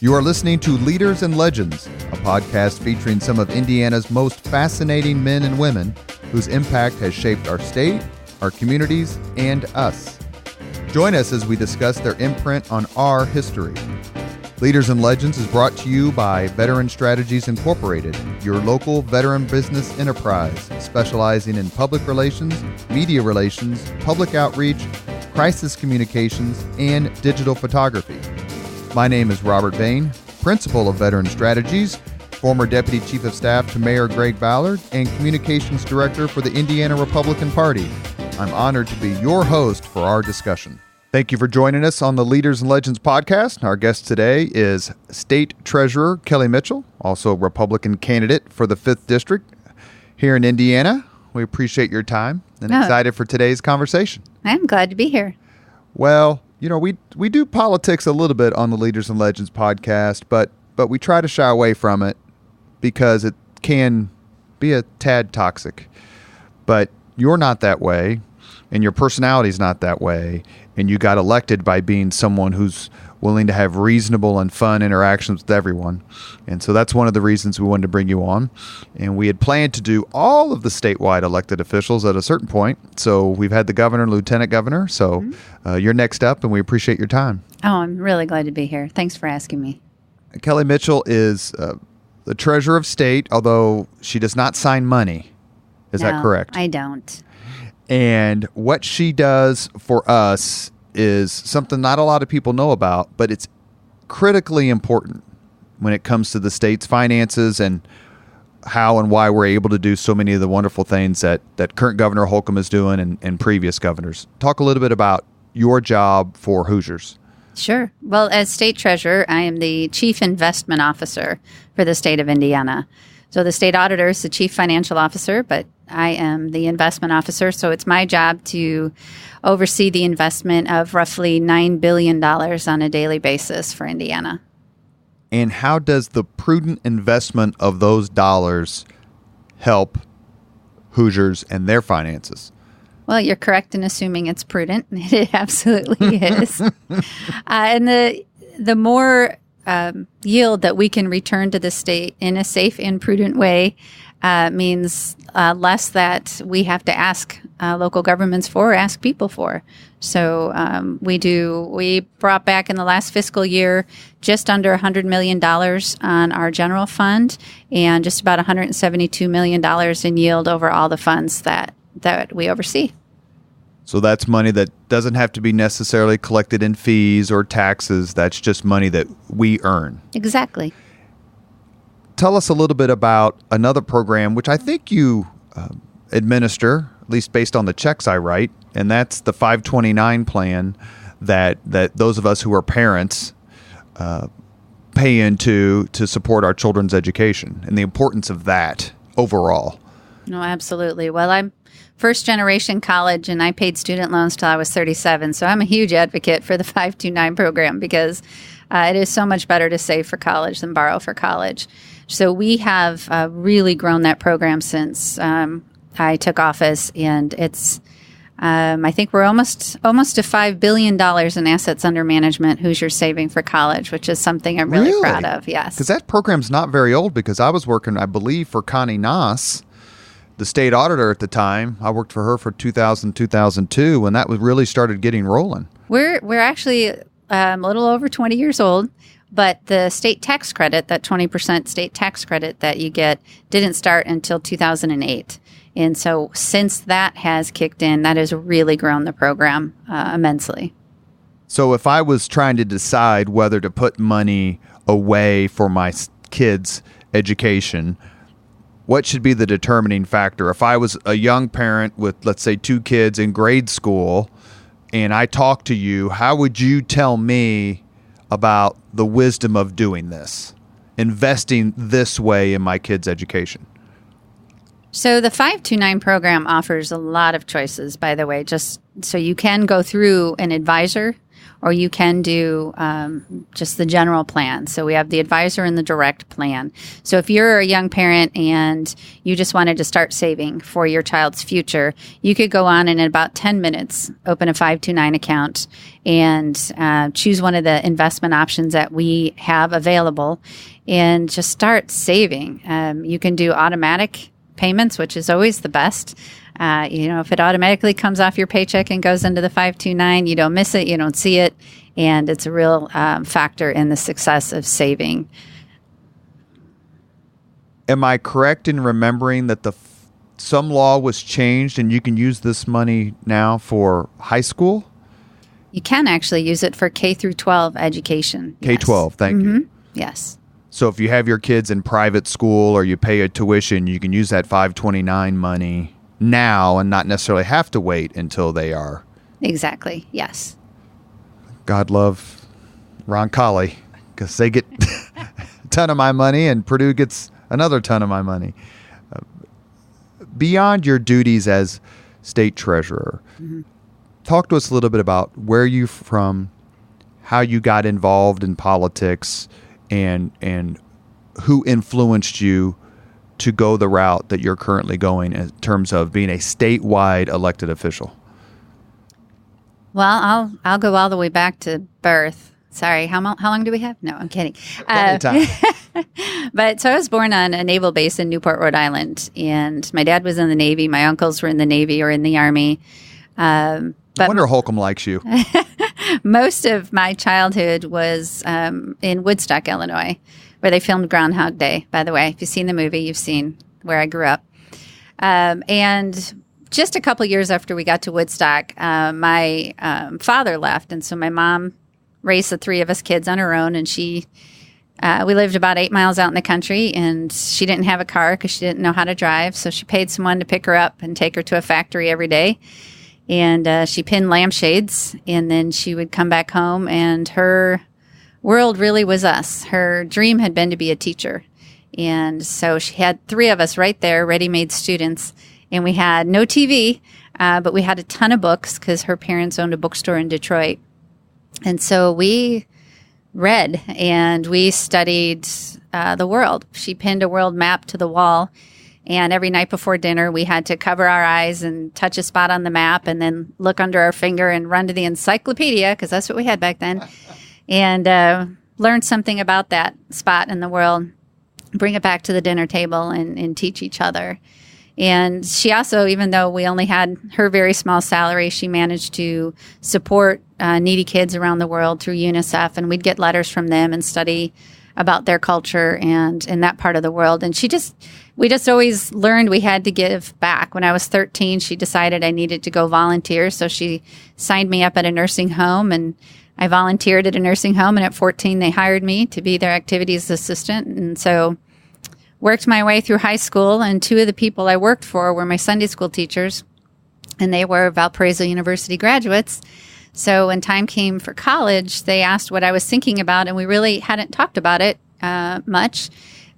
You are listening to Leaders and Legends, a podcast featuring some of Indiana's most fascinating men and women whose impact has shaped our state, our communities, and us. Join us as we discuss their imprint on our history. Leaders and Legends is brought to you by Veteran Strategies Incorporated, your local veteran business enterprise specializing in public relations, media relations, public outreach, crisis communications, and digital photography. My name is Robert Vane, Principal of Veteran Strategies, former Deputy Chief of Staff to Mayor Greg Ballard, and Communications Director for the Indiana Republican Party. I'm honored to be your host for our discussion. Thank you for joining us on the Leaders and Legends podcast. Our guest today is State Treasurer Kelly Mitchell, also a Republican candidate for the 5th District here in Indiana. We appreciate your time and excited for today's conversation. I'm glad to be here. Well, you know, we do politics a little bit on the Leaders and Legends podcast, but we try to shy away from it because it can be a tad toxic. But you're not that way, and your personality's not that way, and you got elected by being someone who's willing to have reasonable and fun interactions with everyone. And so that's one of the reasons we wanted to bring you on. And we had planned to do all of the statewide elected officials at a certain point. So we've had the governor and lieutenant governor. So you're next up, and we appreciate your time. Oh, I'm really glad to be here. Thanks for asking me. Kelly Mitchell is the treasurer of state, although she does not sign money. Is that correct? I don't. And what she does for us is something not a lot of people know about, but it's critically important when it comes to the state's finances and how and why we're able to do so many of the wonderful things that current Governor Holcomb is doing and previous governors. Talk a little bit about your job for Hoosiers. Sure. Well, as state treasurer, I am the chief investment officer for the state of Indiana. So the state auditor is the chief financial officer, but I am the investment officer. So it's my job to oversee the investment of roughly $9 billion on a daily basis for Indiana. And how does the prudent investment of those dollars help Hoosiers and their finances? Well, you're correct in assuming it's prudent. It absolutely is. And the more yield that we can return to the state in a safe and prudent way means less that we have to ask local governments for, ask people for. So we brought back in the last fiscal year just under $100 million on our general fund and just about $172 million in yield over all the funds that we oversee. So that's money that doesn't have to be necessarily collected in fees or taxes. That's just money that we earn. Exactly. Tell us a little bit about another program, which I think you administer, at least based on the checks I write, and that's the 529 plan that those of us who are parents pay into to support our children's education and the importance of that overall. No, absolutely. Well, I'm first generation college, and I paid student loans till I was 37. So I'm a huge advocate for the 529 program because it is so much better to save for college than borrow for college. So we have really grown that program since I took office, and it's I think we're almost to $5 billion in assets under management Hoosiers saving for college, which is something I'm really proud of. Yes, because that program's not very old. Because I was working, I believe, for Connie Noss, the state auditor at the time. I worked for her for 2000, 2002, when that was really started getting rolling. We're actually a little over 20 years old, but the state tax credit, that 20% state tax credit that you get, didn't start until 2008. And so since that has kicked in, that has really grown the program immensely. So if I was trying to decide whether to put money away for my kids' education, what should be the determining factor? If I was a young parent with, let's say, 2 kids in grade school, and I talked to you, how would you tell me about the wisdom of doing this, investing this way in my kids' education? So the 529 program offers a lot of choices, by the way, just so you can go through an advisor, or you can do just the general plan. So we have the advisor and the direct plan. So if you're a young parent and you just wanted to start saving for your child's future, you could go on and in about 10 minutes open a 529 account and choose one of the investment options that we have available and just start saving. You can do automatic payments, which is always the best. If it automatically comes off your paycheck and goes into the 529, you don't miss it, you don't see it, and it's a real factor in the success of saving. Am I correct in remembering that some law was changed and you can use this money now for high school? You can actually use it for K through 12 education. K-12, thank you. Yes. So if you have your kids in private school or you pay a tuition, you can use that 529 money now and not necessarily have to wait until they are. Exactly, yes. God love Ron Colley because they get a ton of my money and Purdue gets another ton of my money. Beyond your duties as state treasurer, talk to us a little bit about where you're from, how you got involved in politics, and who influenced you to go the route that you're currently going in terms of being a statewide elected official. Well, I'll go all the way back to birth. Sorry, how long do we have? No, I'm kidding. But so I was born on a naval base in Newport, Rhode Island, and my dad was in the Navy. My uncles were in the Navy or in the Army. I wonder Holcomb likes you. Most of my childhood was in Woodstock, Illinois, where they filmed Groundhog Day, by the way. If you've seen the movie, you've seen where I grew up. And just a couple years after we got to Woodstock, my father left. And so my mom raised the three of us kids on her own. And we lived about 8 miles out in the country. And she didn't have a car because she didn't know how to drive. So she paid someone to pick her up and take her to a factory every day. And she pinned lampshades. And then she would come back home, and her world really was us. Her dream had been to be a teacher. And so she had three of us right there, ready-made students. And we had no TV, but we had a ton of books because her parents owned a bookstore in Detroit. And so we read and we studied the world. She pinned a world map to the wall. And every night before dinner, we had to cover our eyes and touch a spot on the map and then look under our finger and run to the encyclopedia, because that's what we had back then, and learn something about that spot in the world, bring it back to the dinner table and teach each other. And she also, even though we only had her very small salary, she managed to support needy kids around the world through UNICEF. And we'd get letters from them and study about their culture and in that part of the world. And we just always learned we had to give back. When I was 13, she decided I needed to go volunteer. So she signed me up at a nursing home, and I volunteered at a nursing home. And at 14, they hired me to be their activities assistant. And so worked my way through high school, and two of the people I worked for were my Sunday school teachers, and they were Valparaiso University graduates. So when time came for college, they asked what I was thinking about, and we really hadn't talked about it much,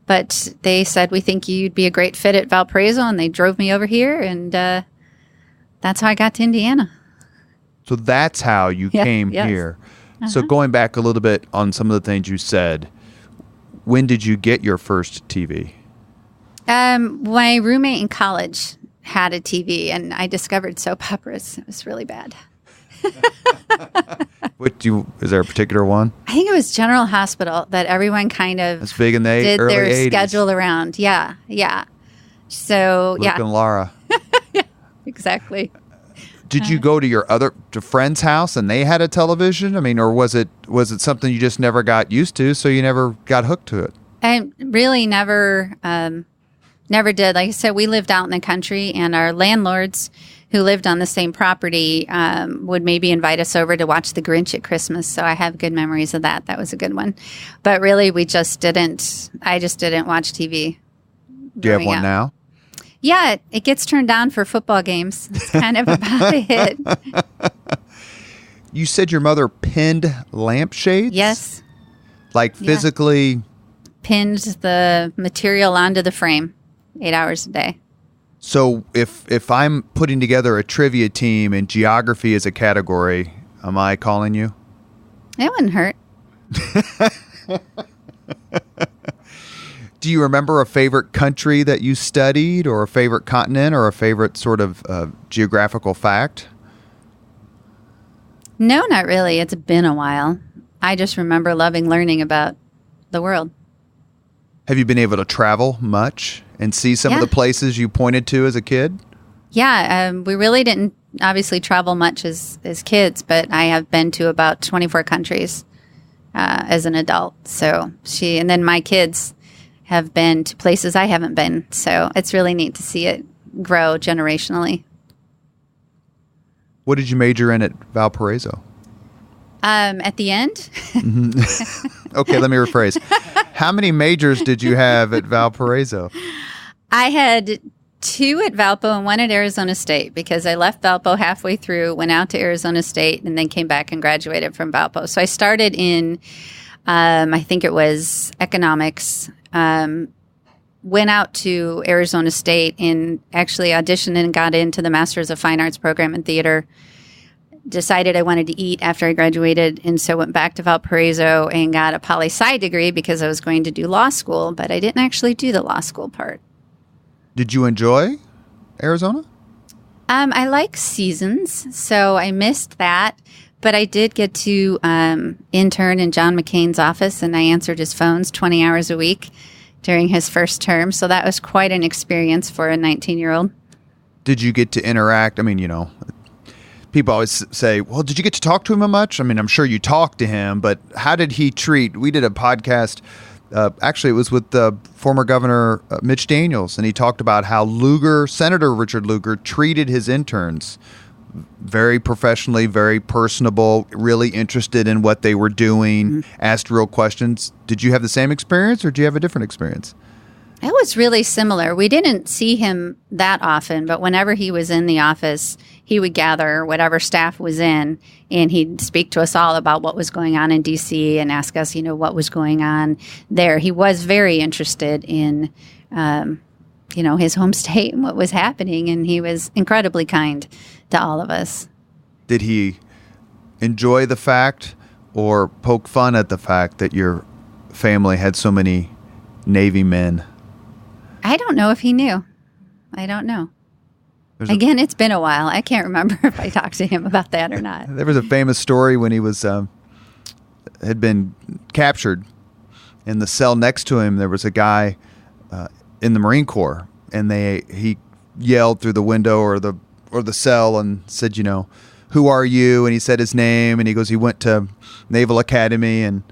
but they said, we think you'd be a great fit at Valparaiso, and they drove me over here, and that's how I got to Indiana. So that's how you came here. So going back a little bit on some of the things you said, when did you get your first TV? My roommate in college had a TV, and I discovered soap operas. It was really bad. Is there a particular one? I think it was General Hospital that everyone kind of That's big in the did early their 80s. schedule around. Yeah. So, Luke and Laura. Exactly. Did you go to to friend's house and they had a television? I mean, or was it something you just never got used to, so you never got hooked to it? I really never did. Like I said, we lived out in the country, and our landlords who lived on the same property would maybe invite us over to watch The Grinch at Christmas. So I have good memories of that. That was a good one. But really, I just didn't watch TV. Do you have one now? Yeah, it gets turned on for football games. That's kind of about it. You said your mother pinned lampshades? Yes. Like physically? Pinned the material onto the frame 8 hours a day. So if I'm putting together a trivia team and geography is a category, am I calling you? It wouldn't hurt. Do you remember a favorite country that you studied, or a favorite continent, or a favorite sort of geographical fact? No, not really. It's been a while. I just remember loving learning about the world. Have you been able to travel much and see some of the places you pointed to as a kid? Yeah, we really didn't obviously travel much as kids, but I have been to about 24 countries as an adult. So and then my kids have been to places I haven't been. So it's really neat to see it grow generationally. What did you major in at Valparaiso? At the end? Okay, let me rephrase. How many majors did you have at Valparaiso? I had 2 at Valpo and 1 at Arizona State, because I left Valpo halfway through, went out to Arizona State, and then came back and graduated from Valpo. So I started in, I think it was economics, went out to Arizona State and actually auditioned and got into the Masters of Fine Arts program in theater. Decided I wanted to eat after I graduated, and so went back to Valparaiso and got a poli-sci degree because I was going to do law school, but I didn't actually do the law school part. Did you enjoy Arizona? I like seasons, so I missed that, but I did get to intern in John McCain's office, and I answered his phones 20 hours a week during his first term, so that was quite an experience for a 19-year-old. Did you get to interact? I mean, people always say, well, did you get to talk to him much? I mean, I'm sure you talked to him, but how did he treat? We did a podcast. Actually, it was with former Governor Mitch Daniels, and he talked about how Senator Richard Lugar treated his interns very professionally, very personable, really interested in what they were doing, asked real questions. Did you have the same experience, or do you have a different experience? It was really similar. We didn't see him that often, but whenever he was in the office, he would gather whatever staff was in, and he'd speak to us all about what was going on in D.C. and ask us, what was going on there. He was very interested in, his home state and what was happening, and he was incredibly kind to all of us. Did he enjoy the fact or poke fun at the fact that your family had so many Navy men? I don't know if he knew. I don't know. Again, it's been a while. I can't remember if I talked to him about that or not. There was a famous story when he was had been captured. In the cell next to him, there was a guy in the Marine Corps, and he yelled through the window or the cell and said, who are you? And he said his name, and he goes, he went to Naval Academy, and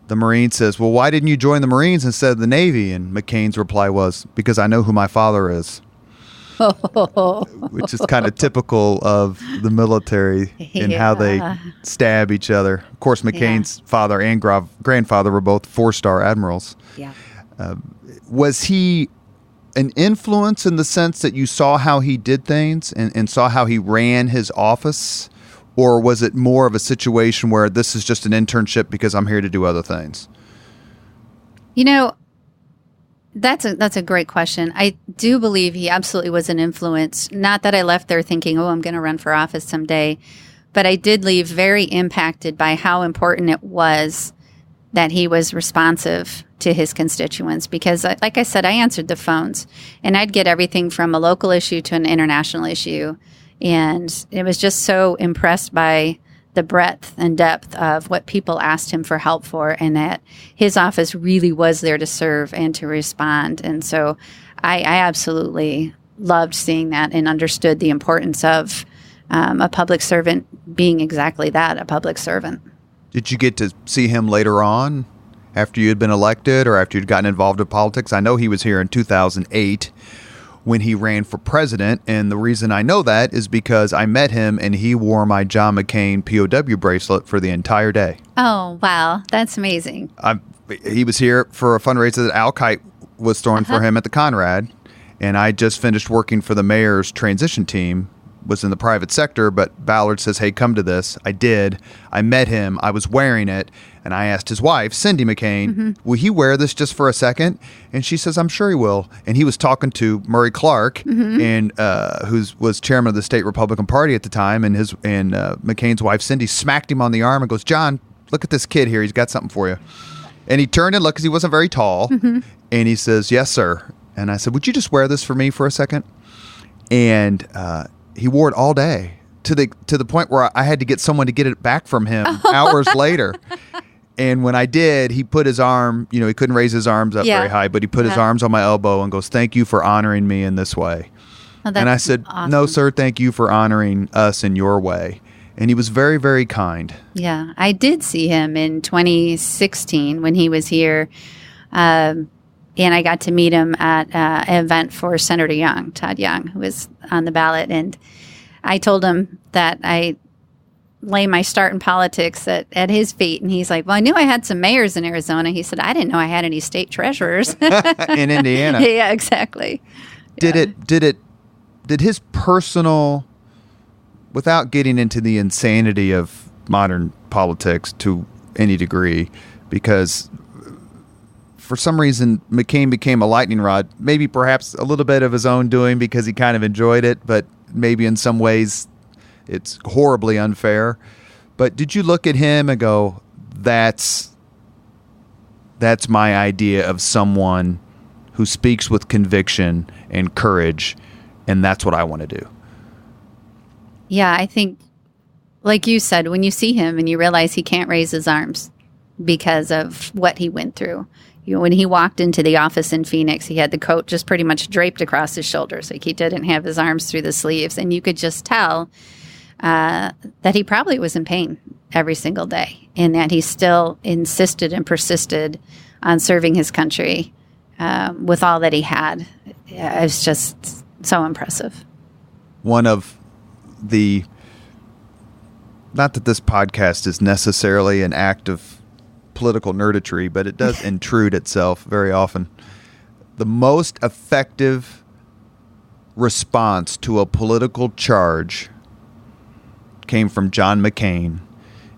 the Marine says, well, why didn't you join the Marines instead of the Navy? And McCain's reply was, because I know who my father is. Which is kind of typical of the military in how they stab each other. Of course, McCain's father and grandfather were both 4-star admirals. Yeah. Was he an influence in the sense that you saw how he did things and saw how he ran his office? Or was it more of a situation where this is just an internship because I'm here to do other things? That's a great question. I do believe he absolutely was an influence. Not that I left there thinking, I'm going to run for office someday. But I did leave very impacted by how important it was that he was responsive to his constituents. Because, like I said, I answered the phones. And I'd get everything from a local issue to an international issue. And it was just so impressed by the breadth and depth of what people asked him for help for, and that his office really was there to serve and to respond. And so I absolutely loved seeing that and understood the importance of a public servant being exactly that, a public servant. Did you get to see him later on after you had been elected or after you'd gotten involved in politics? I know he was here in 2008. When he ran for president, and the reason I know that is because I met him and he wore my John McCain POW bracelet for the entire day. Oh, wow. That's amazing. He was here for a fundraiser that Al Kite was throwing for him at the Conrad, and I just finished working for the mayor's transition team was in the private sector, but Ballard says, hey, come to this. I did. I met him. I was wearing it. And I asked his wife, Cindy McCain, will he wear this just for a second? And she says, I'm sure he will. And he was talking to Murray Clark, and who was chairman of the state Republican Party at the time. And McCain's wife, Cindy, smacked him on the arm and goes, John, look at this kid here. He's got something for you. And he turned and looked because he wasn't very tall. And he says, yes, sir. And I said, would you just wear this for me for a second? And he wore it all day to the point where I had to get someone to get it back from him hours later. And when I did, he put his arm, he couldn't raise his arms up very high, but he put his arms on my elbow and goes, thank you for honoring me in this way. Oh, and I said, awesome. No, sir, thank you for honoring us in your way. And he was very, very kind. Yeah, I did see him in 2016 when he was here. And I got to meet him at an event for Senator Young, Todd Young, who was on the ballot. And I told him that I lay my start in politics at his feet. And he's like, well, I knew I had some mayors in Arizona. He said, I didn't know I had any state treasurers. In Indiana. Yeah, exactly. Did his personal, without getting into the insanity of modern politics to any degree, because for some reason McCain became a lightning rod, maybe perhaps a little bit of his own doing because he kind of enjoyed it, but maybe in some ways it's horribly unfair. But did you look at him and go, that's my idea of someone who speaks with conviction and courage, and that's what I want to do? Yeah, I think, like you said, when you see him and you realize he can't raise his arms because of what he went through. When he walked into the office in Phoenix, he had the coat just pretty much draped across his shoulders. Like he didn't have his arms through the sleeves. And you could just tell that he probably was in pain every single day, and that he still insisted and persisted on serving his country with all that he had. It's just so impressive. One of the, not that this podcast is necessarily an act of political nerditry, but it does intrude itself very often. The most effective response to a political charge came from John McCain.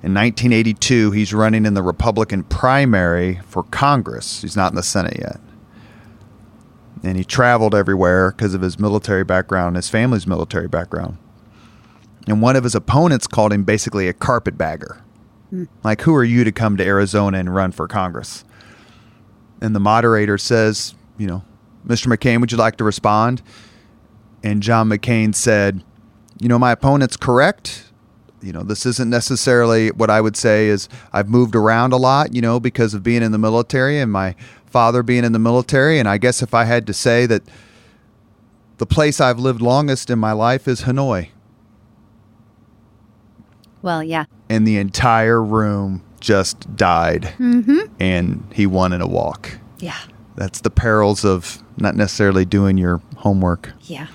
In 1982, he's running in the Republican primary for Congress. He's not in the Senate yet. And he traveled everywhere because of his military background, his family's military background. And one of his opponents called him basically a carpetbagger. Like, who are you to come to Arizona and run for Congress? And the moderator says, Mr. McCain, would you like to respond? And John McCain said, my opponent's correct. This isn't necessarily what I would say is I've moved around a lot, because of being in the military and my father being in the military. And I guess if I had to say that the place I've lived longest in my life is Hanoi. Well, yeah. And the entire room just died. And he won in a walk. Yeah. That's the perils of not necessarily doing your homework. Yeah.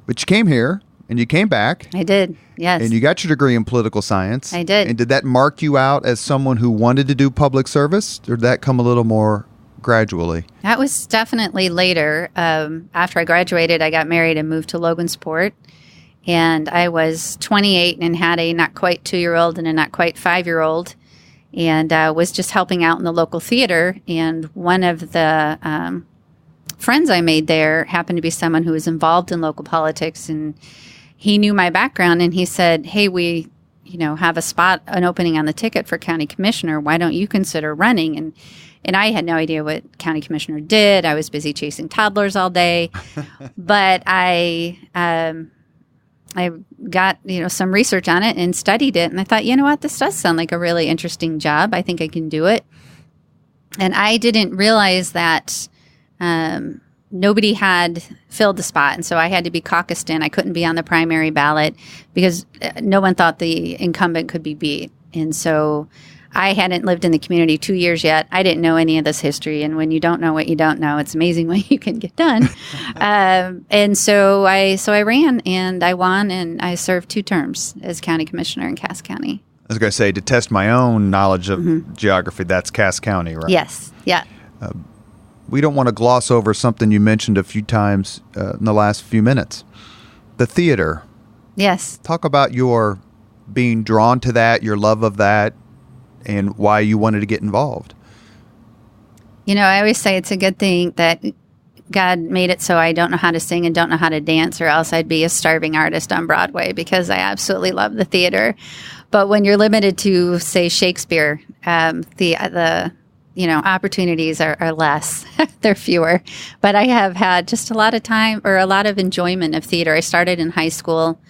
But you came here and you came back. I did. Yes. And you got your degree in political science. I did. And did that mark you out as someone who wanted to do public service? Or did that come a little more gradually? That was definitely later. After I graduated, I got married and moved to Logansport. And I was 28 and had a not quite 2-year-old and a not quite 5-year-old, and was just helping out in the local theater. And one of the friends I made there happened to be someone who was involved in local politics, and he knew my background, and he said, hey, we have an opening on the ticket for county commissioner. Why don't you consider running? And I had no idea what county commissioner did. I was busy chasing toddlers all day. But I got, some research on it and studied it. And I thought, what, this does sound like a really interesting job. I think I can do it. And I didn't realize that nobody had filled the spot. And so I had to be caucused in. I couldn't be on the primary ballot because no one thought the incumbent could be beat. And so I hadn't lived in the community 2 years yet. I didn't know any of this history. And when you don't know what you don't know, it's amazing what you can get done. And so I ran and I won, and I served 2 terms as county commissioner in Cass County. I was going to say, to test my own knowledge of geography, that's Cass County, right? Yes. Yeah. We don't want to gloss over something you mentioned a few times in the last few minutes. The theater. Yes. Talk about your being drawn to that, your love of that, and why you wanted to get involved. I always say it's a good thing that God made it so I don't know how to sing and don't know how to dance, or else I'd be a starving artist on Broadway, because I absolutely love the theater. But when you're limited to, say, Shakespeare, the opportunities are less. They're fewer. But I have had just a lot of time, or a lot of enjoyment of theater. I started in high school.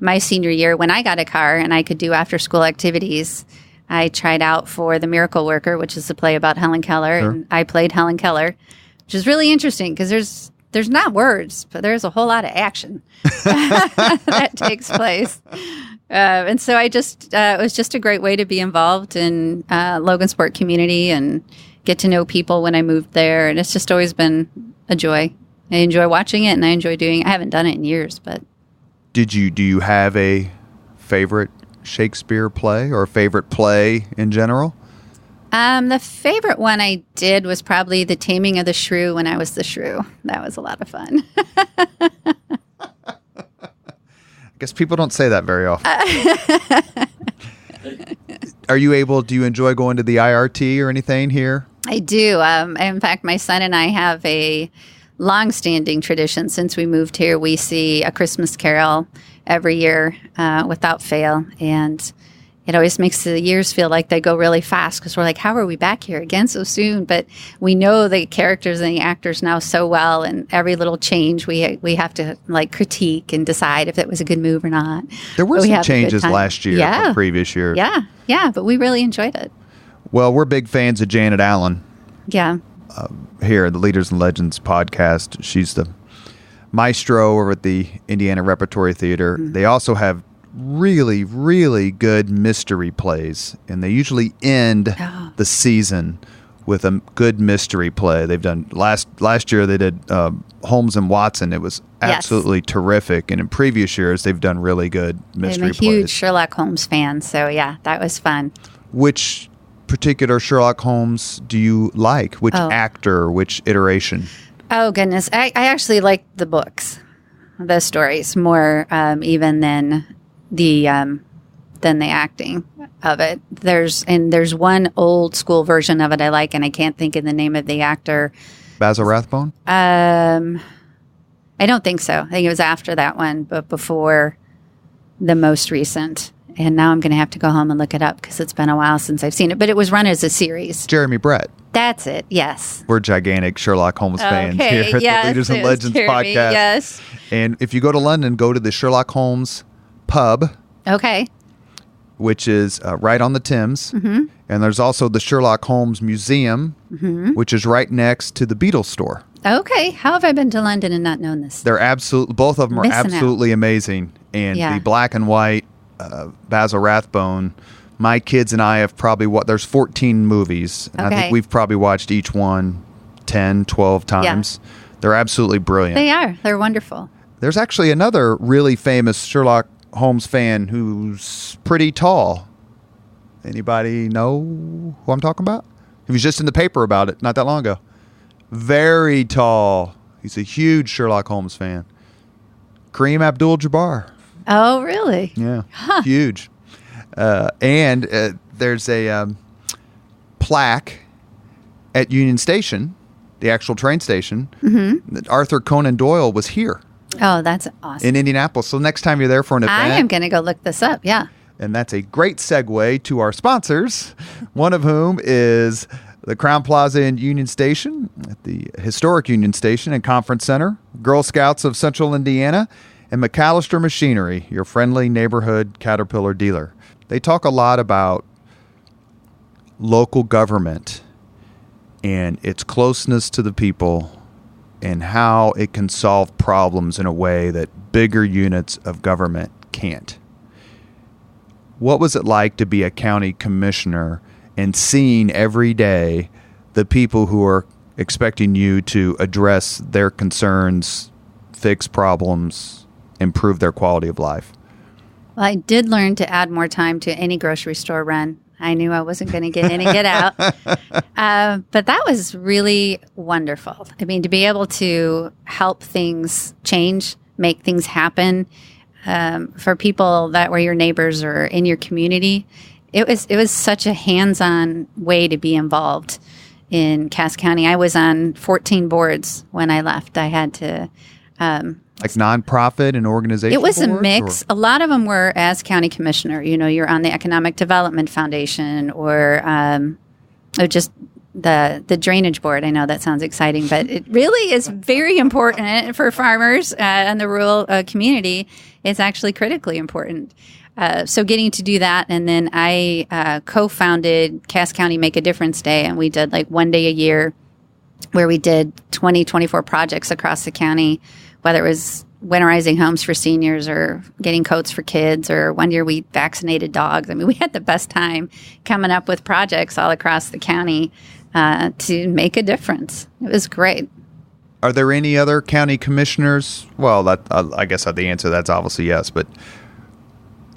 My senior year, when I got a car and I could do after-school activities, I tried out for The Miracle Worker, which is a play about Helen Keller, Sure. and I played Helen Keller, which is really interesting because there's not words, but there's a whole lot of action that takes place. And so it was just a great way to be involved in Logansport community and get to know people when I moved there. And it's just always been a joy. I enjoy watching it, and I enjoy doing it. I haven't done it in years, but. Do you have a favorite Shakespeare play or a favorite play in general? The favorite one I did was probably The Taming of the Shrew when I was the Shrew. That was a lot of fun. I guess people don't say that very often. Do you enjoy going to the IRT or anything here? I do. In fact, my son and I have a long-standing tradition. Since we moved here, we see A Christmas Carol every year without fail. And it always makes the years feel like they go really fast, because we're like, how are we back here again so soon? But we know the characters and the actors now so well, and every little change we have to critique and decide if it was a good move or not. There were some changes last year from previous years. Yeah, but we really enjoyed it. Well, we're big fans of Janet Allen. Yeah. Here at the Leaders and Legends podcast. She's the maestro over at the Indiana Repertory Theater. Mm-hmm. They also have really, really good mystery plays, and they usually end the season with a good mystery play. They've done last year they did Holmes and Watson. It was absolutely terrific, and in previous years they've done really good mystery plays. I'm a huge Sherlock Holmes fan, so yeah, that was fun. Which particular Sherlock Holmes do you like? Which actor, which iteration? Oh goodness, I actually like the books, the stories more even than the acting of it. There's one old school version of it I like, and I can't think of the name of the actor. Basil Rathbone? I don't think so. I think it was after that one, but before the most recent. And now I'm going to have to go home and look it up because it's been a while since I've seen it. But it was run as a series. Jeremy Brett. That's it, yes. We're gigantic Sherlock Holmes fans here at the Leaders and Legends podcast. Yes. And if you go to London, go to the Sherlock Holmes pub. Okay. Which is right on the Thames. Mm-hmm. And there's also the Sherlock Holmes Museum, which is right next to the Beatles store. Okay. How have I been to London and not known this? Both of them are absolutely amazing. And the black and white Basil Rathbone, my kids and I have probably there's 14 movies. And I think we've probably watched each one 10, 12 times. Yeah. They're absolutely brilliant. They are. They're wonderful. There's actually another really famous Sherlock Holmes fan who's pretty tall. Anybody know who I'm talking about? He was just in the paper about it not that long ago. Very tall. He's a huge Sherlock Holmes fan. Kareem Abdul-Jabbar. Oh, really? Yeah, huge. And there's a plaque at Union Station, the actual train station, that Arthur Conan Doyle was here. Oh, that's awesome. In Indianapolis. So next time you're there for an event. I am going to go look this up, yeah. And that's a great segue to our sponsors, one of whom is the Crowne Plaza in Union Station, at the historic Union Station and Conference Center, Girl Scouts of Central Indiana, and MacAllister Machinery, your friendly neighborhood Caterpillar dealer. They talk a lot about local government and its closeness to the people and how it can solve problems in a way that bigger units of government can't. What was it like to be a county commissioner and seeing every day the people who are expecting you to address their concerns, fix problems, improve their quality of life? Well, I did learn to add more time to any grocery store run. I knew I wasn't going to get in and get out. But that was really wonderful. I mean, to be able to help things change, make things happen, for people that were your neighbors or in your community. It was such a hands-on way to be involved in Cass County. I was on 14 boards when I left. I had to... like nonprofit and organization. It was boards, a mix. A lot of them were as county commissioner. You're on the Economic Development Foundation or just the drainage board. I know that sounds exciting, but it really is very important for farmers and the rural community. It's actually critically important. So getting to do that, and then I co-founded Cass County Make a Difference Day, and we did like one day a year where we did 24 projects across the county, whether it was winterizing homes for seniors or getting coats for kids, or one year we vaccinated dogs. I mean, we had the best time coming up with projects all across the county to make a difference. It was great. Are there any other county commissioners? Well, I guess the answer to that's obviously yes, but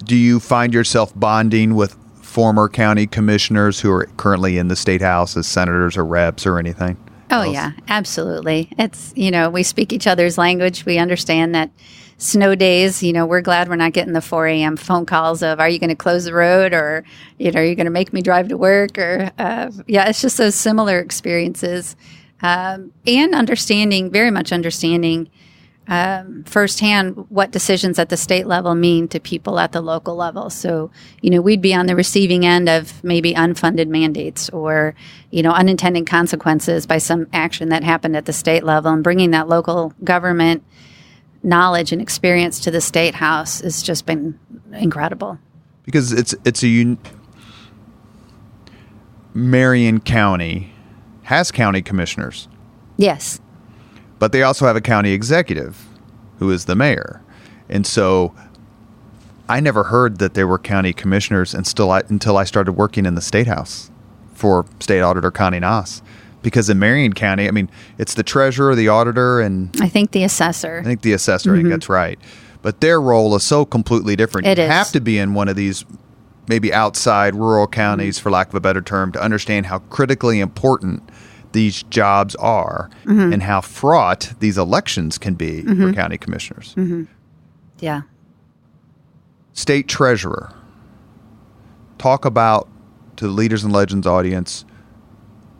do you find yourself bonding with former county commissioners who are currently in the state house as senators or reps or anything? Oh, yeah, absolutely. It's, we speak each other's language. We understand that snow days, we're glad we're not getting the 4 a.m. phone calls of, are you going to close the road, or, are you going to make me drive to work? Or, it's just those similar experiences and very much understanding firsthand what decisions at the state level mean to people at the local level. So, we'd be on the receiving end of maybe unfunded mandates or, unintended consequences by some action that happened at the state level, and bringing that local government knowledge and experience to the state house has just been incredible. Because Marion County has county commissioners. Yes. But they also have a county executive who is the mayor. And so I never heard that there were county commissioners until I started working in the State House for State Auditor Connie Noss. Because in Marion County, it's the treasurer, the auditor, and... I think the assessor. I think that's right. But their role is so completely different. You have to be in one of these maybe outside rural counties, for lack of a better term, to understand how critically important these jobs are and how fraught these elections can be for county commissioners. Yeah. State treasurer. Talk about, to the Leaders and Legends audience,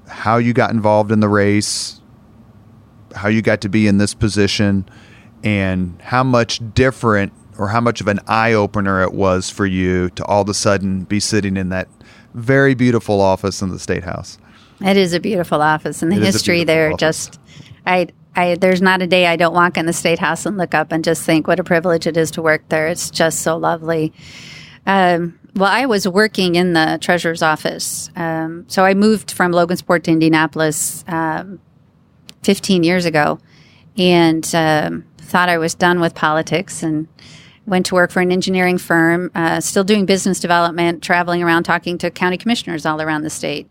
how you got involved in the race, how you got to be in this position, and how much different or how much of an eye-opener it was for you to all of a sudden be sitting in that very beautiful office in the State House. It is a beautiful office, and the history there office. There's not a day I don't walk in the State House and look up and just think what a privilege it is to work there. It's just so lovely. Well, I was working in the treasurer's office. So I moved from Logansport to Indianapolis 15 years ago, and thought I was done with politics, and went to work for an engineering firm, still doing business development, traveling around talking to county commissioners all around the state.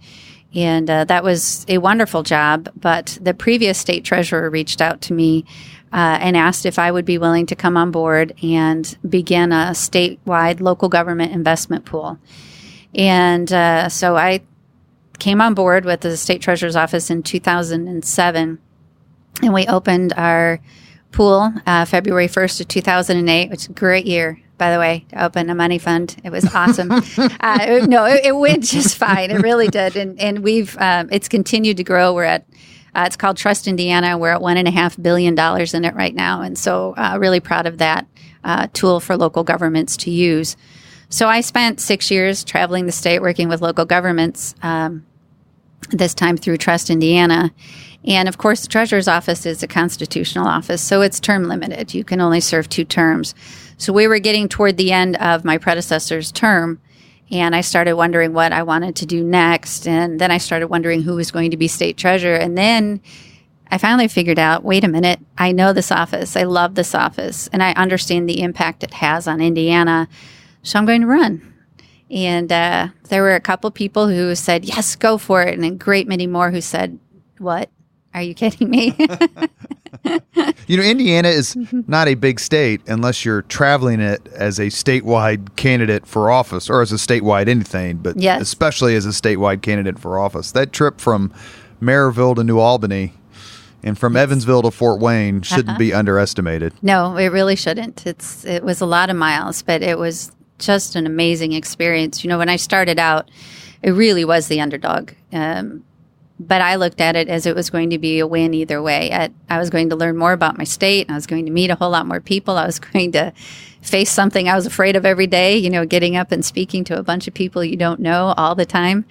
And that was a wonderful job. But the previous state treasurer reached out to me and asked if I would be willing to come on board and begin a statewide local government investment pool. And so I came on board with the state treasurer's office in 2007. And we opened our pool February 1st of 2008, which is a great year, by the way, to open a money fund. It was awesome. It went just fine. It really did. And we've, it's continued to grow. We're at, it's called Trust Indiana. We're at $1.5 billion in it right now. And so really proud of that tool for local governments to use. So I spent 6 years traveling the state, working with local governments, this time through Trust Indiana. And of course, the treasurer's office is a constitutional office, so it's term limited. You can only serve 2 terms. So we were getting toward the end of my predecessor's term, and I started wondering what I wanted to do next. And then I started wondering who was going to be state treasurer. And then I finally figured out, wait a minute, I know this office. I love this office, and I understand the impact it has on Indiana. So I'm going to run. And there were a couple people who said, yes, go for it. And a great many more who said, what? Are you kidding me? Indiana is not a big state unless you're traveling it as a statewide candidate for office, or as a statewide anything, but especially as a statewide candidate for office. That trip from Maryville to New Albany And from Evansville to Fort Wayne shouldn't be underestimated. No, it really shouldn't. It was a lot of miles, but it was just an amazing experience. When I started out, it really was the underdog. But I looked at it as it was going to be a win either way. I was going to learn more about my state. I was going to meet a whole lot more people. I was going to face something I was afraid of every day, getting up and speaking to a bunch of people you don't know all the time.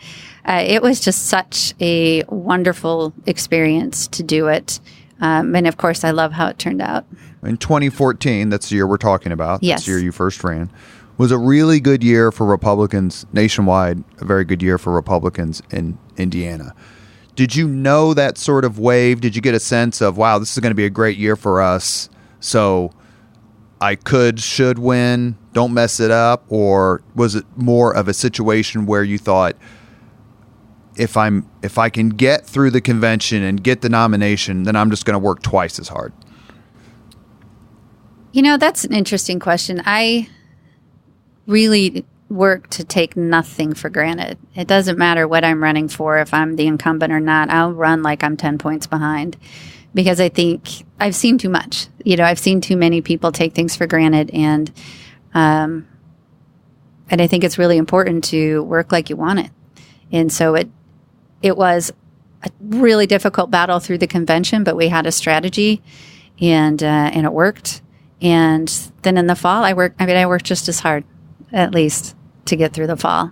It was just such a wonderful experience to do it. And of course, I love how it turned out. In 2014, that's the year we're talking about. Yes. That's the year you first ran. Was a really good year for Republicans nationwide, a very good year for Republicans in Indiana. Did you know that sort of wave? Did you get a sense of, wow, this is going to be a great year for us, so I should win, don't mess it up? Or was it more of a situation where you thought, if I can get through the convention and get the nomination, then I'm just going to work twice as hard? That's an interesting question. I really work to take nothing for granted. It doesn't matter what I'm running for, if I'm the incumbent or not. I'll run like I'm 10 points behind, because I think I've seen too much. I've seen too many people take things for granted, and I think it's really important to work like you want it. And so it was a really difficult battle through the convention, but we had a strategy, and it worked. And then in the fall, I worked just as hard, at least, to get through the fall.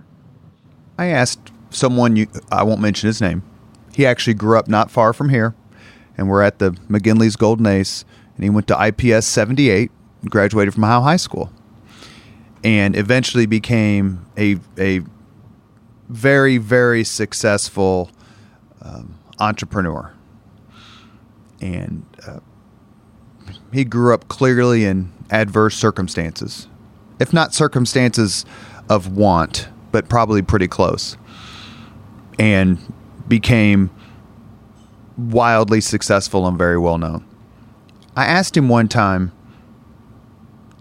I asked someone, I won't mention his name. He actually grew up not far from here, and we're at the McGinley's Golden Ace, and he went to IPS 78, graduated from Ohio High School, and eventually became a very, very successful entrepreneur. And he grew up clearly in adverse circumstances, if not circumstances of want, but probably pretty close, and became wildly successful and very well known. I asked him one time,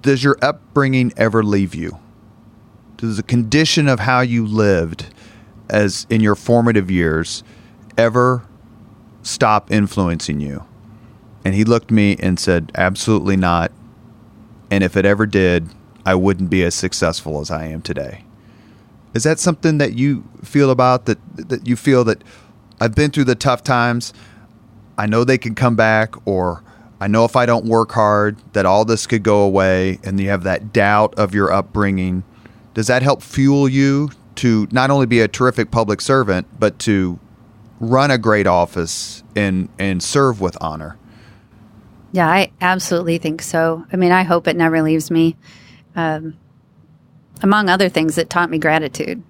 does your upbringing ever leave you? Does the condition of how you lived as in your formative years ever stop influencing you? And he looked at me and said, absolutely not. And if it ever did, I wouldn't be as successful as I am today. Is that something that you feel about, that you feel that I've been through the tough times, I know they can come back, or I know if I don't work hard that all this could go away, and you have that doubt of your upbringing? Does that help fuel you to not only be a terrific public servant, but to run a great office and serve with honor? Yeah, I absolutely think so. I mean, I hope it never leaves me. Among other things, it taught me gratitude,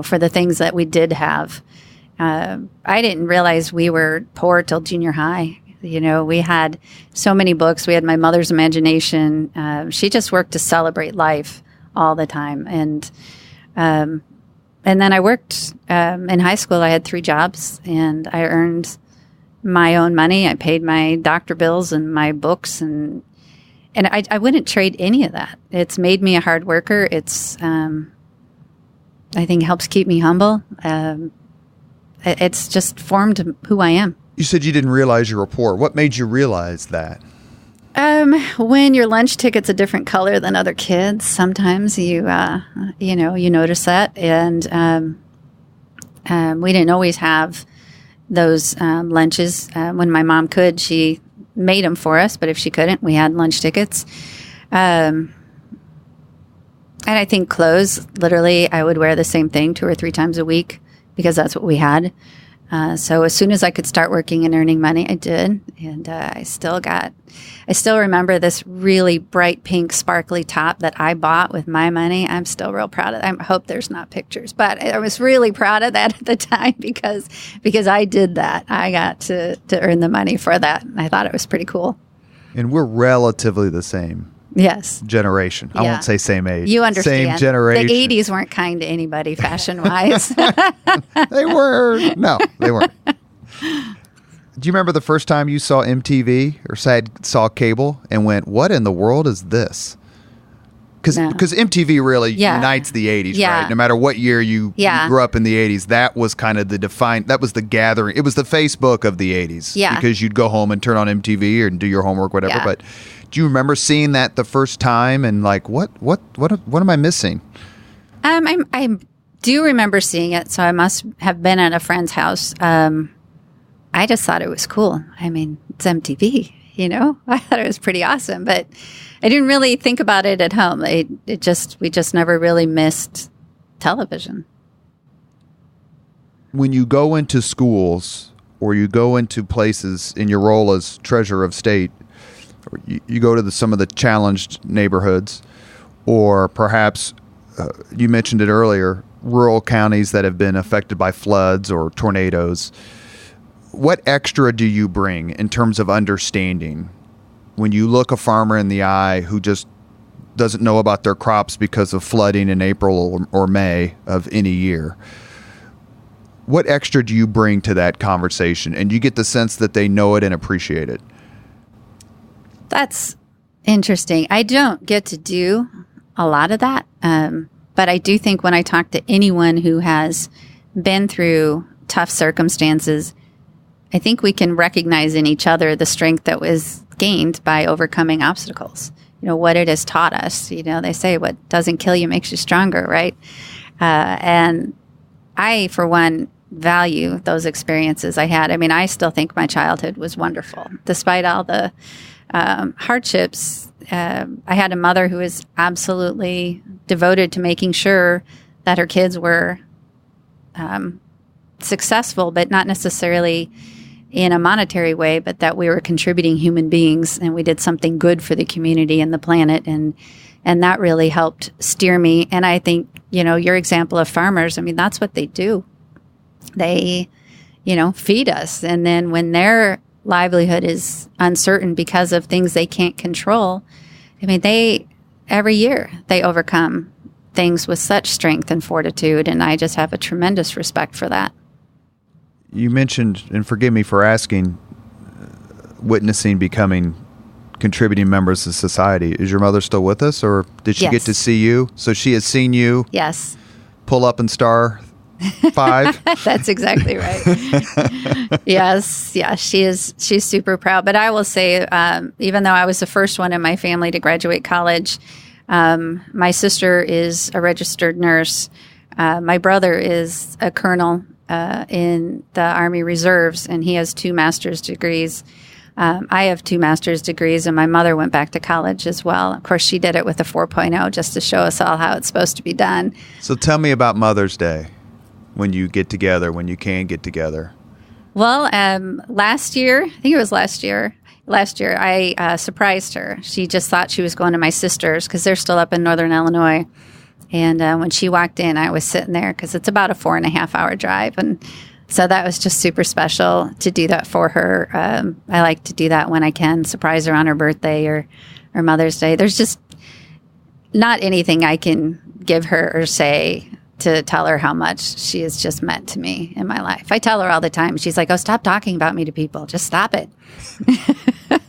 for the things that we did have. I didn't realize we were poor till junior high. We had so many books. We had my mother's imagination. She just worked to celebrate life all the time. And then I worked in high school. I had 3 jobs, and I earned my own money. I paid my doctor bills and my books, and I wouldn't trade any of that. It's made me a hard worker. It's I think helps keep me humble. It's just formed who I am. You said you didn't realize you were poor. What made you realize that? When your lunch ticket's a different color than other kids, sometimes you notice that. And we didn't always have those lunches. When my mom could, she made them for us. But if she couldn't, we had lunch tickets. And I think clothes, literally, I would wear the same thing 2 or 3 times a week because that's what we had. So as soon as I could start working and earning money, I did. And I still remember this really bright pink sparkly top that I bought with my money. I'm still real proud of that. I hope there's not pictures, but I was really proud of that at the time because I did that. I got to earn the money for that. And I thought it was pretty cool. And we're relatively the same. Yes. Generation. I won't say same age. You understand. Same generation. The 80s weren't kind to anybody fashion-wise. They were. No, they weren't. Do you remember the first time you saw MTV or saw cable and went, what in the world is this? because MTV really unites the 80s, right? No matter what year you grew up in the 80s, that was kind of that was the gathering. It was the Facebook of the 80s. Yeah. Because you'd go home and turn on MTV and do your homework, whatever. Yeah. But do you remember seeing that the first time and like, what am I missing? I do remember seeing it, so I must have been at a friend's house. I just thought it was cool. I mean, it's MTV, I thought it was pretty awesome, but I didn't really think about it at home. We just never really missed television. When you go into schools or you go into places in your role as treasurer of state, or you go to some of the challenged neighborhoods, or perhaps you mentioned it earlier, rural counties that have been affected by floods or tornadoes. What extra do you bring in terms of understanding when you look a farmer in the eye who just doesn't know about their crops because of flooding in April or May of any year? What extra do you bring to that conversation? And you get the sense that they know it and appreciate it. That's interesting. I don't get to do a lot of that. But I do think when I talk to anyone who has been through tough circumstances, I think we can recognize in each other the strength that was gained by overcoming obstacles. What it has taught us. They say what doesn't kill you makes you stronger, right? And I, for one, value those experiences I had. I mean, I still think my childhood was wonderful. Despite all the hardships, I had a mother who was absolutely devoted to making sure that her kids were successful, but not necessarily in a monetary way, but that we were contributing human beings and we did something good for the community and the planet. And that really helped steer me. And I think, your example of farmers, I mean, that's what they do. They, feed us. And then when their livelihood is uncertain because of things they can't control, I mean, every year they overcome things with such strength and fortitude. And I just have a tremendous respect for that. You mentioned, and forgive me for asking, witnessing becoming contributing members of society. Is your mother still with us, or did she get to see you? So she has seen you pull up in star 5? That's exactly right. Yes. Yeah, she's super proud. But I will say, even though I was the first one in my family to graduate college, my sister is a registered nurse. My brother is a colonel in the Army Reserves, and he has 2 master's degrees. I have 2 master's degrees, and my mother went back to college as well. Of course, she did it with a 4.0 just to show us all how it's supposed to be done. So tell me about Mother's Day, when you get together, when you can get together. Well, last year, I think it was last year, I surprised her. She just thought she was going to my sister's because they're still up in Northern Illinois. And when she walked in, I was sitting there because it's about a 4.5-hour drive. And so that was just super special to do that for her. I like to do that when I can, surprise her on her birthday or Mother's Day. There's just not anything I can give her or say to tell her how much she has just meant to me in my life. I tell her all the time. She's like, oh, stop talking about me to people. Just stop it.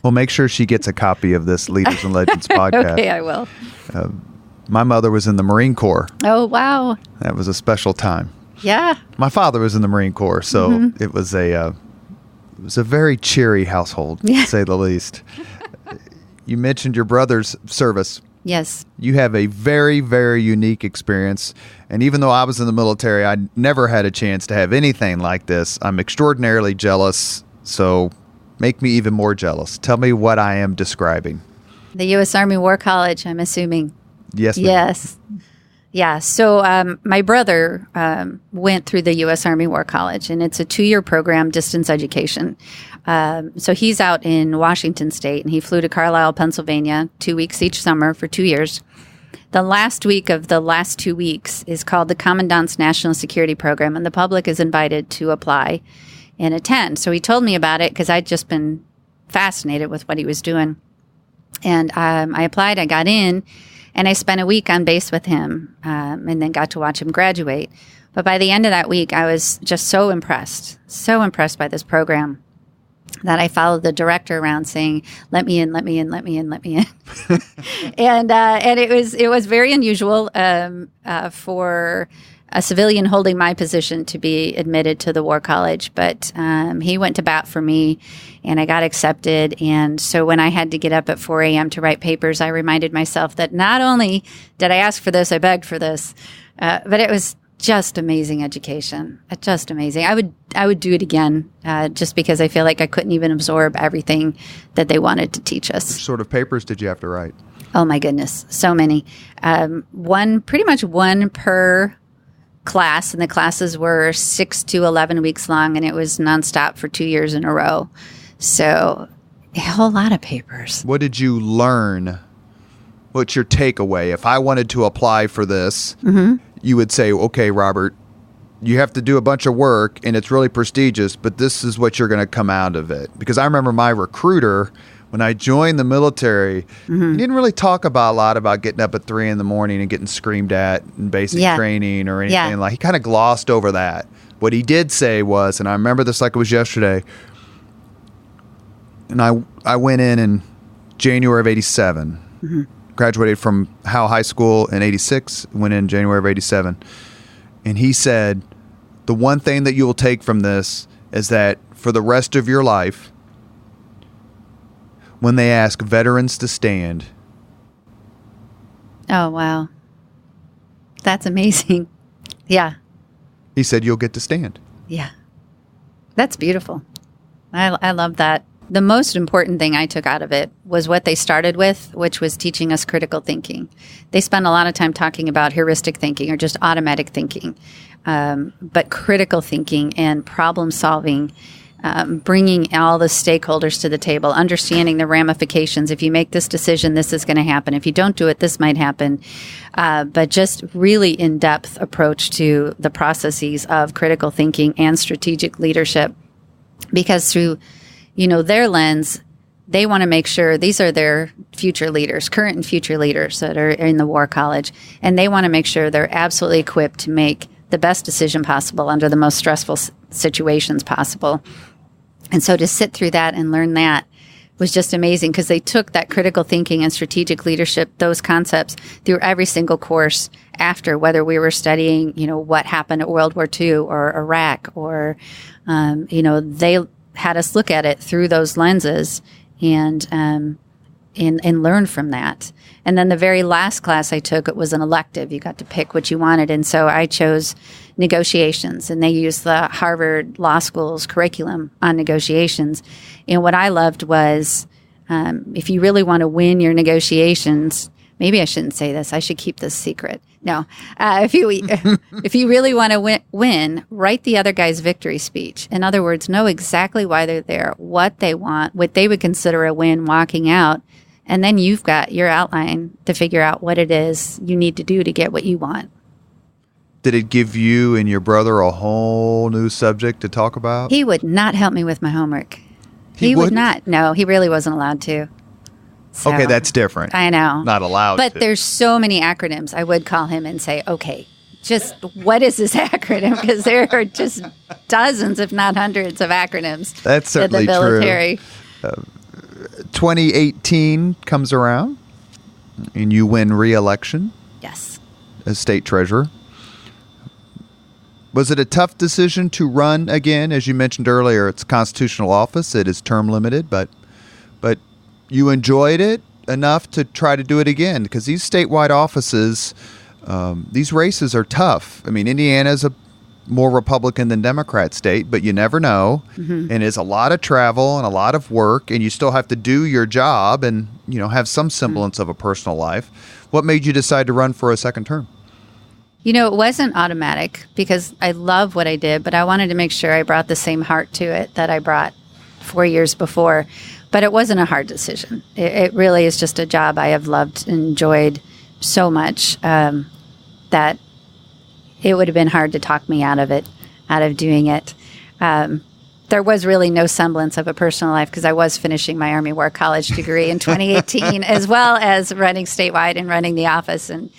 Well, make sure she gets a copy of this Leaders and Legends podcast. Okay, I will. My mother was in the Marine Corps. Oh, wow. That was a special time. Yeah. My father was in the Marine Corps, so it was a very cheery household, to say the least. You mentioned your brother's service. Yes. You have a very, very unique experience. And even though I was in the military, I never had a chance to have anything like this. I'm extraordinarily jealous, so make me even more jealous. Tell me what I am describing. The U.S. Army War College, I'm assuming. Yes, ma'am. Yes. Yeah. So my brother went through the U.S. Army War College, and it's a 2-year program, distance education. So he's out in Washington State, and he flew to Carlisle, Pennsylvania, 2 weeks each summer for 2 years. The last week of the last 2 weeks is called the Commandant's National Security Program, and the public is invited to apply and attend. So he told me about it because I'd just been fascinated with what he was doing. And I applied, I got in, and I spent a week on base with him and then got to watch him graduate. But by the end of that week, I was just so impressed by this program. that I followed the director around saying, "Let me in, let me in, let me in, let me in," and it was very unusual for a civilian holding my position to be admitted to the War College, but he went to bat for me, and I got accepted. And so when I had to get up at 4 a.m. to write papers, I reminded myself that not only did I ask for this, I begged for this, but it was just amazing education. Just amazing. I would do it again, just because I feel like I couldn't even absorb everything that they wanted to teach us. What sort of papers did you have to write? Oh my goodness, so many. Pretty much one per class, and the classes were 6 to 11 weeks long, and it was nonstop for 2 years in a row. So a whole lot of papers. What did you learn? What's your takeaway? If I wanted to apply for this, you would say, okay, Robert, you have to do a bunch of work and it's really prestigious, but this is what you're going to come out of it. Because I remember my recruiter, when I joined the military, he didn't really talk a lot about getting up at 3 a.m. and getting screamed at in basic training or anything. Like, he kind of glossed over that. What he did say was, and I remember this like it was yesterday, and I went in January of 87. Graduated from Howe High School in 86, went in January of 87. And he said, the one thing that you will take from this is that for the rest of your life, when they ask veterans to stand. Oh, wow. That's amazing. Yeah. He said, you'll get to stand. Yeah. That's beautiful. I love that. The most important thing I took out of it was what they started with, which was teaching us critical thinking. They spend a lot of time talking about heuristic thinking or just automatic thinking, but critical thinking and problem solving, bringing all the stakeholders to the table, understanding the ramifications. If you make this decision, this is going to happen. If you don't do it, this might happen. But just really in-depth approach to the processes of critical thinking and strategic leadership, because through their lens, they want to make sure these are their future leaders, current and future leaders that are in the War College, and they want to make sure they're absolutely equipped to make the best decision possible under the most stressful situations possible. And so to sit through that and learn that was just amazing, because they took that critical thinking and strategic leadership, those concepts, through every single course after, whether we were studying, what happened at World War II or Iraq, or, they had us look at it through those lenses and learn from that. And then the very last class I took, it was an elective. You got to pick what you wanted. And so I chose negotiations, and they used the Harvard Law School's curriculum on negotiations. And what I loved was, if you really want to win your negotiations, maybe I shouldn't say this. I should keep this secret. No. If you really want to win, write the other guy's victory speech. In other words, know exactly why they're there, what they want, what they would consider a win walking out. And then you've got your outline to figure out what it is you need to do to get what you want. Did it give you and your brother a whole new subject to talk about? He would not help me with my homework. He would not. No, he really wasn't allowed to. So, okay, that's different. I know. Not allowed but to. There's so many acronyms. I would call him and say, okay, just what is this acronym? Because there are just dozens, if not hundreds, of acronyms. That's certainly in the military. True. 2018 comes around, and you win re-election. Yes. As state treasurer. Was it a tough decision to run again? As you mentioned earlier, it's a constitutional office. It is term limited, but you enjoyed it enough to try to do it again, because these statewide offices, these races are tough. I mean, Indiana's a more Republican than Democrat state, but you never know. And it's a lot of travel and a lot of work, and you still have to do your job and, have some semblance of a personal life. What made you decide to run for a second term? It wasn't automatic, because I love what I did, but I wanted to make sure I brought the same heart to it that I brought 4 years before. But it wasn't a hard decision. It really is just a job I have loved and enjoyed so much that it would have been hard to talk me out of doing it. There was really no semblance of a personal life, because I was finishing my Army War College degree in 2018, as well as running statewide and running the office. And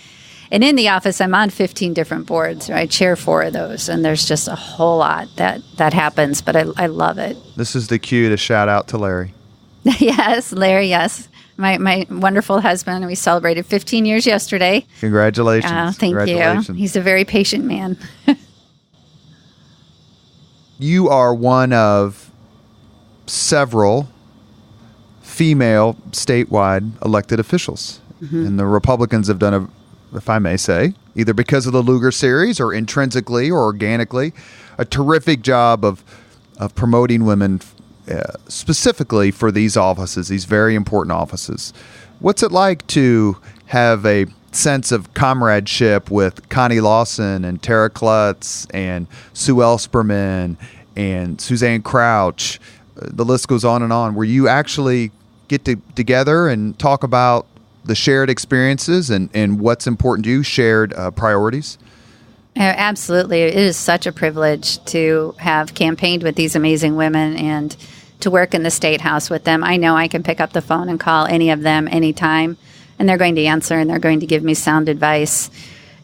And in the office, I'm on 15 different boards. I chair 4 of those, and there's just a whole lot that happens, but I love it. This is the cue to shout out to Larry. Yes, Larry, yes. My wonderful husband. We celebrated 15 years yesterday. Congratulations. Thank Congratulations. you. He's a very patient man. You are one of several female statewide elected officials. Mm-hmm. And the Republicans have done, if I may say, either because of the Lugar series or intrinsically or organically, a terrific job of promoting women specifically for these offices, these very important offices. What's it like to have a sense of comradeship with Connie Lawson and Tara Klutz and Sue Ellsperman and Suzanne Crouch? The list goes on and on, where you actually get together and talk about the shared experiences and what's important to you, shared priorities? Absolutely. It is such a privilege to have campaigned with these amazing women and to work in the State House with them. I know I can pick up the phone and call any of them anytime, and they're going to answer, and they're going to give me sound advice.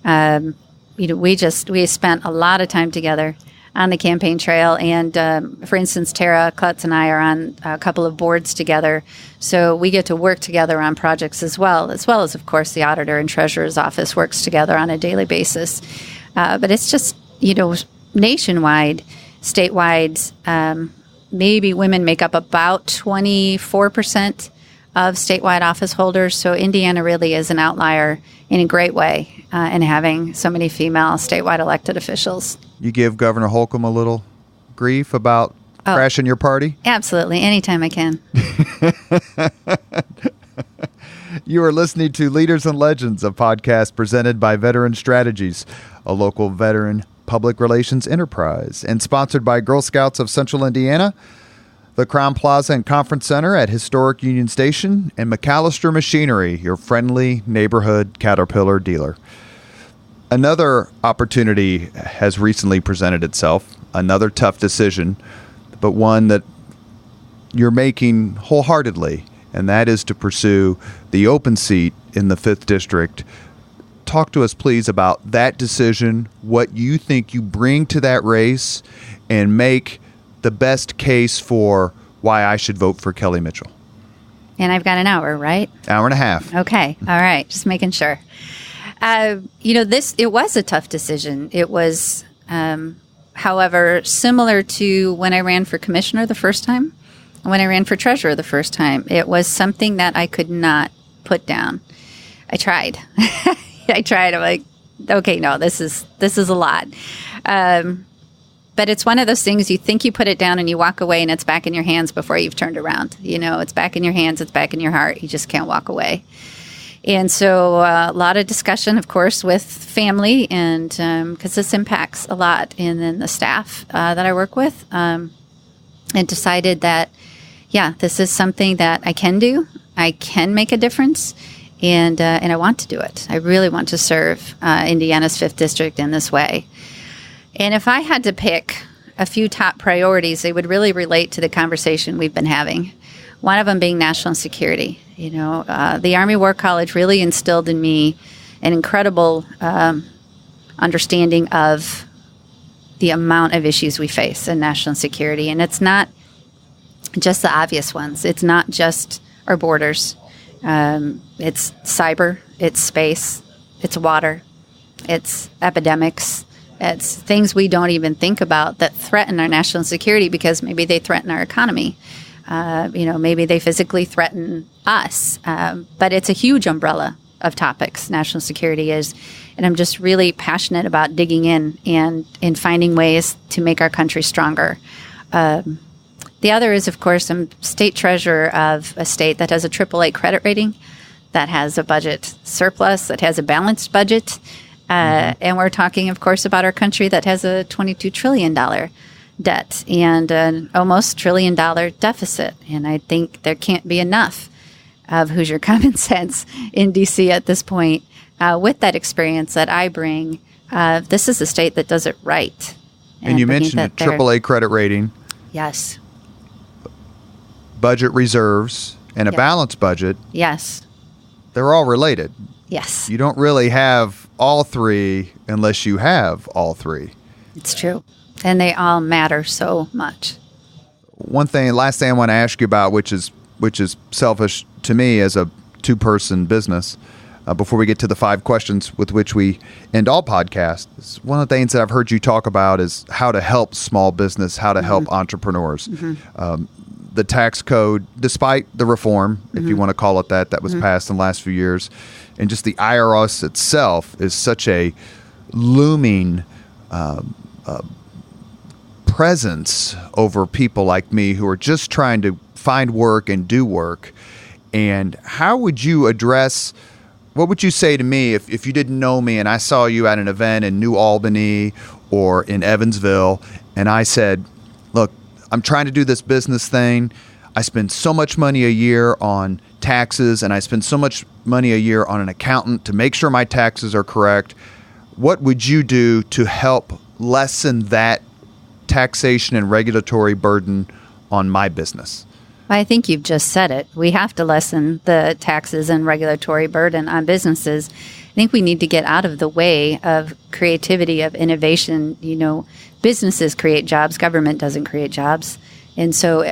We spent a lot of time together on the campaign trail, and for instance, Tara Klutz and I are on a couple of boards together, so we get to work together on projects as well as, of course, the Auditor and Treasurer's Office works together on a daily basis. But it's just, nationwide, statewide, maybe women make up about 24% of statewide office holders. So Indiana really is an outlier in a great way in having so many female statewide elected officials. You give Governor Holcomb a little grief about crashing your party? Absolutely. Anytime I can. You are listening to Leaders and Legends, a podcast presented by Veteran Strategies, a local veteran public relations enterprise, and sponsored by Girl Scouts of Central Indiana, the Crowne Plaza and Conference Center at historic Union Station, and MacAllister Machinery, your friendly neighborhood Caterpillar dealer. Another opportunity has recently presented itself, another tough decision, but one that you're making wholeheartedly, and that is to pursue the open seat in the 5th District. Talk to us, please, about that decision, what you think you bring to that race, and make the best case for why I should vote for Kelly Mitchell. And I've got an hour, right? Hour and a half. Okay. All right. Just making sure. It was a tough decision. It was, however, similar to when I ran for commissioner the first time, when I ran for treasurer the first time. It was something that I could not put down. I tried. I'm like, okay, no, this is a lot. But it's one of those things you think you put it down and you walk away and it's back in your hands before you've turned around. It's back in your hands, it's back in your heart. You just can't walk away. And so a lot of discussion, of course, with family, and because this impacts a lot, and then the staff that I work with, and decided that, this is something that I can do. I can make a difference, and I want to do it. I really want to serve Indiana's 5th District in this way. And if I had to pick a few top priorities, they would really relate to the conversation we've been having. One of them being national security. The Army War College really instilled in me an incredible understanding of the amount of issues we face in national security. And it's not just the obvious ones. It's not just our borders. It's cyber, it's space, it's water, it's epidemics. It's things we don't even think about that threaten our national security because maybe they threaten our economy. Maybe they physically threaten us. But it's a huge umbrella of topics, national security is. And I'm just really passionate about digging in and finding ways to make our country stronger. The other is, of course, I'm state treasurer of a state that has a AAA credit rating, that has a budget surplus, that has a balanced budget. And we're talking, of course, about our country that has a $22 trillion debt and an almost $1 trillion deficit. And I think there can't be enough of Hoosier common sense in D.C. at this point. With that experience that I bring, this is a state that does it right. And you mentioned a AAA credit rating. Yes. Budget reserves and a balanced budget. Yes. They're all related. Yes. You don't really have all three unless you have all three. It's true. And they all matter so much. Last thing I want to ask you about, which is selfish to me as a two-person business, before we get to the 5 questions with which we end all podcasts, one of the things that I've heard you talk about is how to help small business, how to help entrepreneurs. The tax code, despite the reform, if you want to call it that was passed in the last few years, and just the IRS itself is such a looming presence over people like me who are just trying to find work and do work. And how would you address, what would you say to me if you didn't know me and I saw you at an event in New Albany or in Evansville and I said, look, I'm trying to do this business thing. I spend so much money a year on taxes and I spend so much money a year on an accountant to make sure my taxes are correct. What would you do to help lessen that taxation and regulatory burden on my business? I think you've just said it. We have to lessen the taxes and regulatory burden on businesses. I think we need to get out of the way of creativity, of innovation. Businesses create jobs. Government doesn't create jobs. And so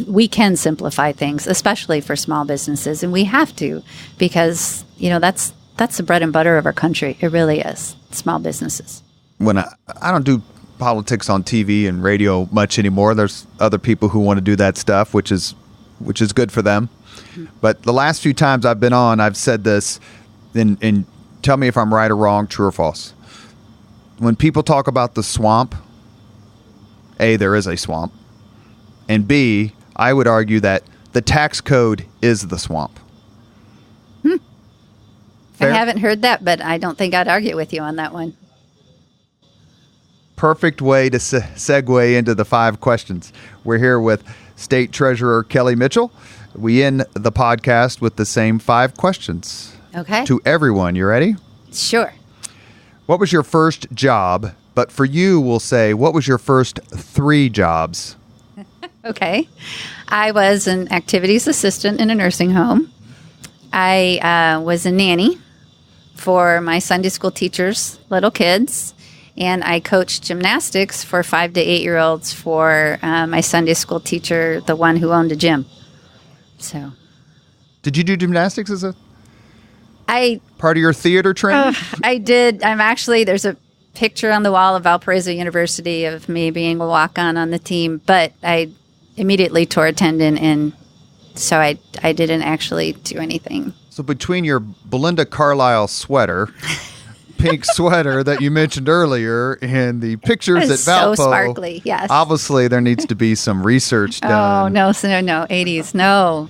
we can simplify things, especially for small businesses. And we have to, because, that's the bread and butter of our country. It really is. Small businesses. When I don't do politics on TV and radio much anymore. There's other people who want to do that stuff, which is good for them. But the last few times I've been on, I've said this, and tell me if I'm right or wrong, true or false. When people talk about the swamp, A, there is a swamp, and B, I would argue that the tax code is the swamp. Fair? I haven't heard that, but I don't think I'd argue with you on that one. Perfect way to segue into the 5 questions. We're here with State Treasurer Kelly Mitchell. We end the podcast with the same 5 questions. Okay. To everyone. You ready? Sure. What was your first job? But for you, we'll say, what was your first 3 jobs? Okay. I was an activities assistant in a nursing home. I was a nanny for my Sunday school teachers' little kids. And I coached gymnastics for 5 to 8-year-olds for my Sunday school teacher, the one who owned a gym. So, did you do gymnastics as part of your theater training? I did. There's a picture on the wall of Valparaiso University of me being a walk-on on the team, but I immediately tore a tendon, and so I didn't actually do anything. So between your Belinda Carlisle sweater, pink sweater that you mentioned earlier, and the pictures at Valpo. So sparkly, yes. Obviously, there needs to be some research done. Oh, no, 80s, no.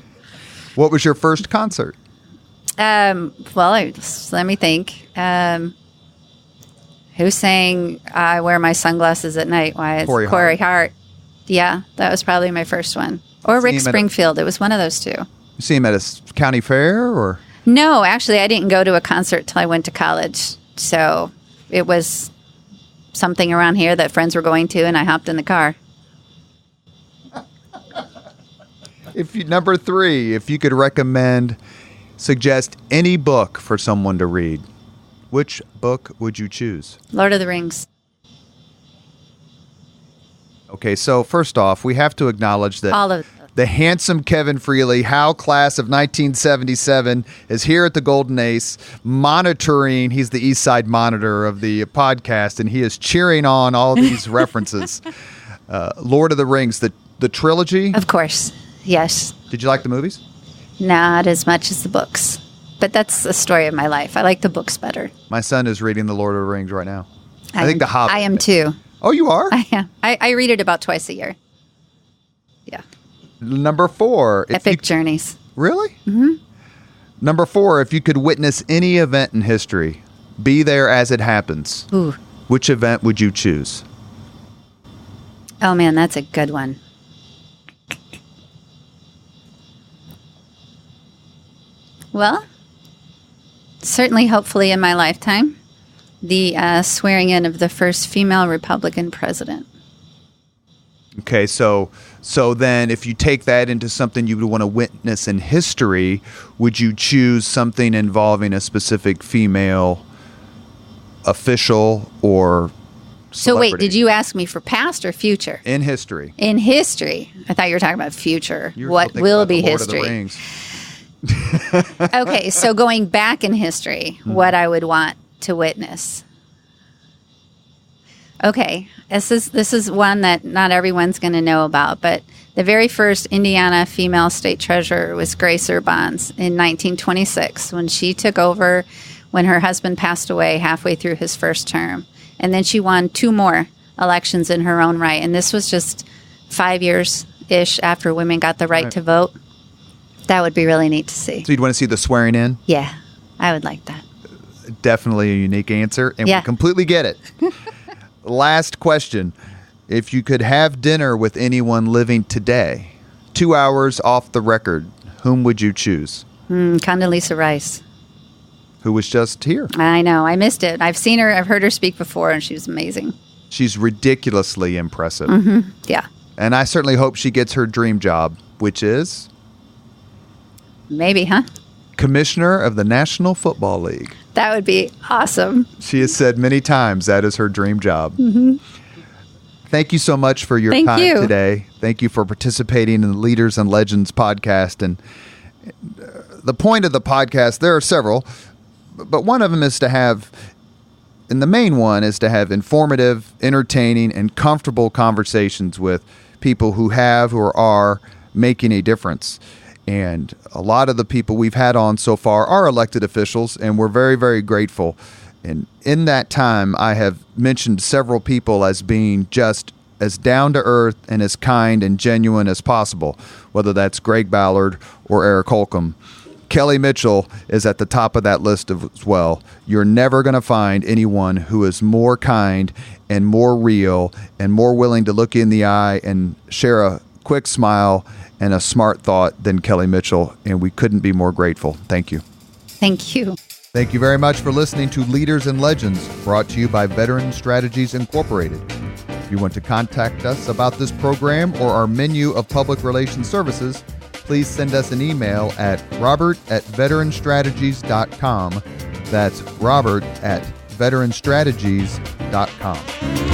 What was your first concert? Let me think. Who sang I Wear My Sunglasses at Night? Why, it's Corey Hart. Yeah, that was probably my first one. Or Rick Springfield. It was one of those two. You see him at a county fair, or? No, actually, I didn't go to a concert till I went to college. So it was something around here that friends were going to, and I hopped in the car. Number 3, if you could suggest any book for someone to read, which book would you choose? Lord of the Rings. Okay, so first off, we have to acknowledge that the handsome Kevin Freely, Howe class of 1977, is here at the Golden Ace monitoring. He's the East Side monitor of the podcast, and he is cheering on all these references. Lord of the Rings, the trilogy? Of course, yes. Did you like the movies? Not as much as the books, but that's the story of my life. I like the books better. My son is reading The Lord of the Rings right now. I think The Hobbit. I am too. Oh, you are? I am. I read it about twice a year. Yeah. Number 4. Epic Journeys. Really? Mm-hmm. Number 4, if you could witness any event in history, be there as it happens, Ooh. Which event would you choose? Oh, man, that's a good one. Well, certainly, hopefully in my lifetime, the swearing in of the first female Republican president. Okay, so then if you take that into something you would want to witness in history, would you choose something involving a specific female official or celebrity? So wait, did you ask me for past or future? In history. In history. I thought you were talking about future. You were What still thinking will about be the Lord of the history? Rings. Okay, so going back in history, what I would want to witness. Okay, this is one that not everyone's going to know about, but the very first Indiana female state treasurer was Grace Urbans in 1926 when she took over when her husband passed away halfway through his first term. And then she won 2 more elections in her own right. And this was just 5 years-ish after women got the right to vote. That would be really neat to see. So you'd want to see the swearing in? Yeah, I would like that. Definitely a unique answer, and we completely get it. Last question. If you could have dinner with anyone living today, 2 hours off the record, whom would you choose? Condoleezza Rice. Who was just here. I know. I missed it. I've seen her. I've heard her speak before, and she was amazing. She's ridiculously impressive. Mm-hmm. Yeah. And I certainly hope she gets her dream job, which is? Maybe, huh? Commissioner of the National Football League. That would be awesome. She has said many times that is her dream job. Mm-hmm. Thank you so much for your time today. Thank you for participating in the Leaders and Legends podcast. And the point of the podcast, there are several, but one of them is to have, and the main one is to have informative, entertaining, and comfortable conversations with people who have or are making a difference. And a lot of the people we've had on so far are elected officials, and we're very, very grateful. And in that time, I have mentioned several people as being just as down to earth and as kind and genuine as possible, whether that's Greg Ballard or Eric Holcomb. Kelly Mitchell is at the top of that list as well. You're never going to find anyone who is more kind and more real and more willing to look you in the eye and share a quick smile and a smart thought than Kelly Mitchell, and we couldn't be more grateful. Thank you. Thank you. Thank you very much for listening to Leaders and Legends, brought to you by Veteran Strategies Incorporated. If you want to contact us about this program or our menu of public relations services, please send us an email at robert@veteranstrategies.com. That's robert@veteranstrategies.com.